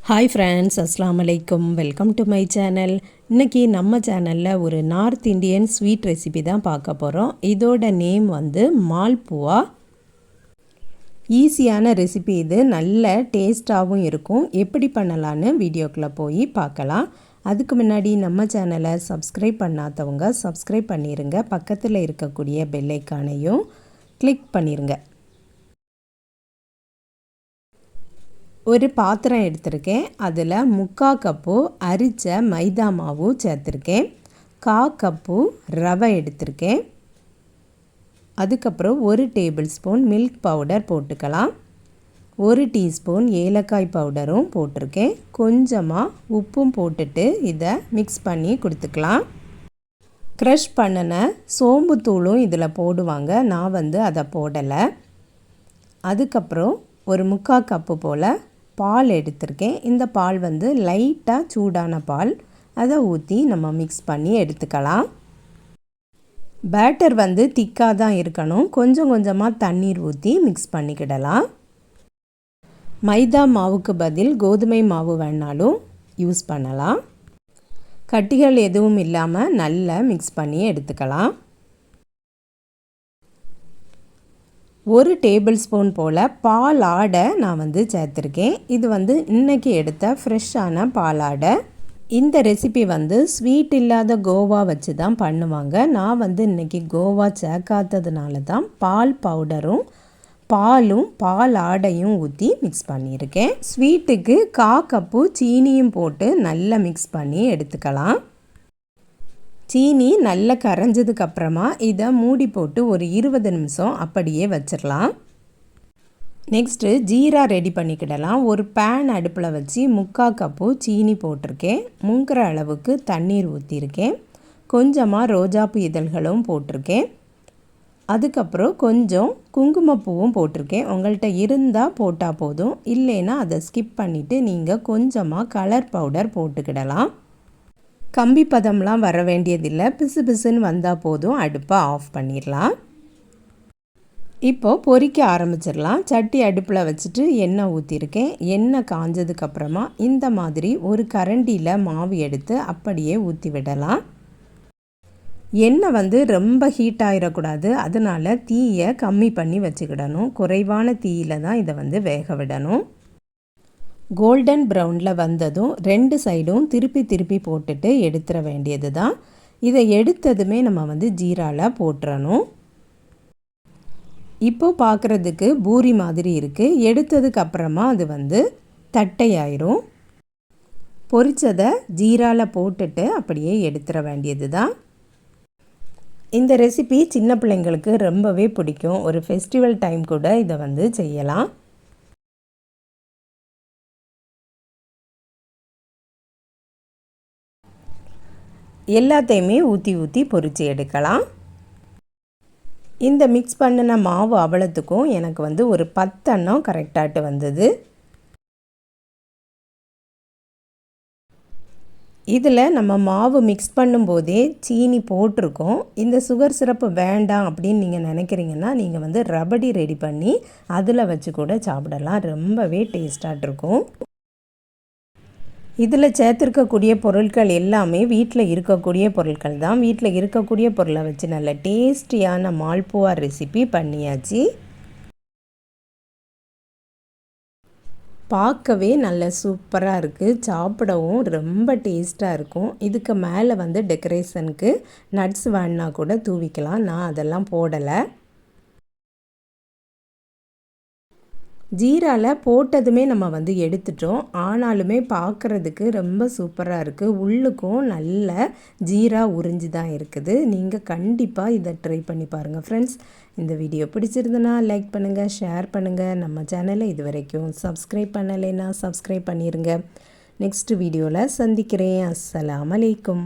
Hi friends, அஸ்ஸலாமு அலைக்கும். Welcome to my channel. இன்றைக்கி நம்ம சேனலில் ஒரு நார்த் இண்டியன் ஸ்வீட் ரெசிபி தான் பார்க்க போகிறோம். இதோட நேம் வந்து மால்புவா. ஈஸியான ரெசிபி இது, நல்ல டேஸ்ட்டாகவும் இருக்கும். எப்படி பண்ணலான்னு வீடியோக்குள்ளே போய் பார்க்கலாம். அதுக்கு முன்னாடி நம்ம சேனலை சப்ஸ்கிரைப் பண்ணாதவங்க சப்ஸ்கிரைப் பண்ணிடுங்க. பக்கத்தில் இருக்கக்கூடிய பெல் ஐக்கானையும் கிளிக் பண்ணிடுங்க. ஒரு பாத்திரம் எடுத்திருக்கேன். அதில் 3/4 கப்பு அரிச்ச மைதா மாவு சேர்த்துருக்கேன். 1/4 கப்பு ரவை எடுத்திருக்கேன். அதுக்கப்புறம் 1 டேபிள் ஸ்பூன் மில்க் பவுடர் போட்டுக்கலாம். 1 டீஸ்பூன் ஏலக்காய் பவுடரும் போட்டிருக்கேன். கொஞ்சமாக உப்பும் போட்டுட்டு இதை மிக்ஸ் பண்ணி கொடுத்துக்கலாம். க்ரஷ் பண்ணின சோம்பு தூளும் இதில் போடுவாங்க. நான் வந்து அதை போடலை. அதுக்கப்புறம் ஒரு 3/4 கப்பு போல் பால் எடுத்திருக்கேன். இந்த பால் வந்து லைட்டாக சூடான பால். அதை ஊற்றி நம்ம மிக்ஸ் பண்ணி எடுத்துக்கலாம். பேட்டர் வந்து திக்காக தான் இருக்கணும். கொஞ்சம் கொஞ்சமாக தண்ணீர் ஊற்றி மிக்ஸ் பண்ணிக்கிடலாம். மைதா மாவுக்கு பதில் கோதுமை மாவு வேணாலும் யூஸ் பண்ணலாம். கட்டிகள் எதுவும் இல்லாமல் நல்லா மிக்ஸ் பண்ணி எடுத்துக்கலாம். 1 டேபிள் ஸ்பூன் போல் பால் ஆடை நான் வந்து சேர்த்துருக்கேன். இது வந்து இன்றைக்கி எடுத்த ஃப்ரெஷ்ஷான பால் ஆடை. இந்த ரெசிபி வந்து ஸ்வீட் இல்லாத கோவா வச்சு தான் பண்ணுவாங்க. நான் வந்து இன்றைக்கி கோவா சேர்க்காததுனால தான் பால் பவுடரும் பாலும் பால் ஆடையும் ஊற்றி மிக்ஸ் பண்ணியிருக்கேன். ஸ்வீட்டுக்கு 1/4 கப்பு சீனியும் போட்டு நல்லா மிக்ஸ் பண்ணி எடுத்துக்கலாம். சீனி நல்லா கரைஞ்சதுக்கப்புறமா இதை மூடி போட்டு ஒரு 20 நிமிஷம் அப்படியே வச்சிடலாம். நெக்ஸ்ட்டு ஜீரா ரெடி பண்ணிக்கிடலாம். ஒரு பேன் அடுப்பில் வச்சு 3/4 கப்பு சீனி போட்டிருக்கேன். முங்குற அளவுக்கு தண்ணீர் ஊற்றிருக்கேன். கொஞ்சமாக ரோஜாப்பூ இதழ்களும் போட்டிருக்கேன். அதுக்கப்புறம் கொஞ்சம் குங்குமப்பூவும் போட்டிருக்கேன். உங்கள்கிட்ட இருந்தால் போட்டால் போதும், இல்லைன்னா அதை ஸ்கிப் பண்ணிவிட்டு நீங்கள் கொஞ்சமாக கலர் பவுடர் போட்டுக்கிடலாம். கம்பி பதம்லாம் வர வேண்டியதில்லை. பிசு பிசுன்னு வந்தால் போதும். அடுப்பை ஆஃப் பண்ணிடலாம். இப்போது பொரிக்க ஆரம்பிச்சிடலாம். சட்டி அடுப்பில் வச்சுட்டு எண்ணெய் ஊற்றிருக்கேன். எண்ணெய் காஞ்சதுக்கப்புறமா இந்த மாதிரி ஒரு கரண்டியில் மாவு எடுத்து அப்படியே ஊற்றி விடலாம். எண்ணெய் வந்து ரொம்ப ஹீட் ஆகிடக்கூடாது. அதனால் தீயை கம்மி பண்ணி வச்சுக்கிடணும். குறைவான தீயில் தான் இதை வந்து வேக விடணும். கோல்டன் ப்ரௌனில் வந்ததும் 2 சைடும் திருப்பி போட்டுட்டு எடுத்துட வேண்டியது தான். இதை எடுத்ததுமே நம்ம வந்து ஜீராவில் போட்டுறணும். இப்போது பார்க்குறதுக்கு பூரி மாதிரி இருக்குது. எடுத்ததுக்கு அப்புறமா அது வந்து தட்டையாயிரும். பொரிச்சதை ஜீராவில் போட்டுட்டு அப்படியே எடுத்துட வேண்டியது தான். இந்த ரெசிபி சின்ன பிள்ளைங்களுக்கு ரொம்பவே பிடிக்கும். ஒரு ஃபெஸ்டிவல் டைம் கூட இதை வந்து செய்யலாம். எல்லாத்தையுமே ஊற்றி பொரித்து எடுக்கலாம். இந்த மிக்ஸ் பண்ணின மாவு அவலத்துக்கும் எனக்கு வந்து ஒரு 10 அன்னம் கரெக்டாகிட்டு வந்தது. இதில் நம்ம மாவு மிக்ஸ் பண்ணும்போதே சீனி போட்டிருக்கோம். இந்த சுகர் சிரப்பு வேண்டாம் அப்படின்னு நீங்கள் நினைக்கிறீங்கன்னா நீங்கள் வந்து ரபடி ரெடி பண்ணி அதில் வச்சு கூட சாப்பிடலாம். ரொம்பவே டேஸ்டாக இருக்கும். இதில் சேர்த்துருக்கக்கூடிய பொருட்கள் எல்லாமே வீட்டில் இருக்கக்கூடிய பொருட்கள் தான். வீட்டில் இருக்கக்கூடிய பொருளை வச்சு நல்ல டேஸ்டியான மால்புவா ரெசிபி பண்ணியாச்சு. பார்க்கவே நல்ல சூப்பராக இருக்குது. சாப்பிடவும் ரொம்ப டேஸ்ட்டாக இருக்கும். இதுக்கு மேலே வந்து டெக்கரேஷனுக்கு நட்ஸ் வேணுன்னா கூட தூவிக்கலாம். நான் அதெல்லாம் போடலை. ஜீராவில் போட்டதுமே நம்ம வந்து எடுத்துட்டோம். ஆனாலுமே பார்க்குறதுக்கு ரொம்ப சூப்பராக இருக்குது. உள்ளுக்கும் நல்ல ஜீரா உறிஞ்சி தான் இருக்குது. நீங்கள் கண்டிப்பாக இதை ட்ரை பண்ணி பாருங்கள் ஃப்ரெண்ட்ஸ். இந்த வீடியோ பிடிச்சிருந்துன்னா லைக் பண்ணுங்கள், ஷேர் பண்ணுங்கள். நம்ம சேனலை இது வரைக்கும் சப்ஸ்கிரைப் பண்ணலைன்னா சப்ஸ்கிரைப் பண்ணிடுங்க. நெக்ஸ்ட் வீடியோவில் சந்திக்கிறேன். அஸ்ஸலாமு அலைக்கும்.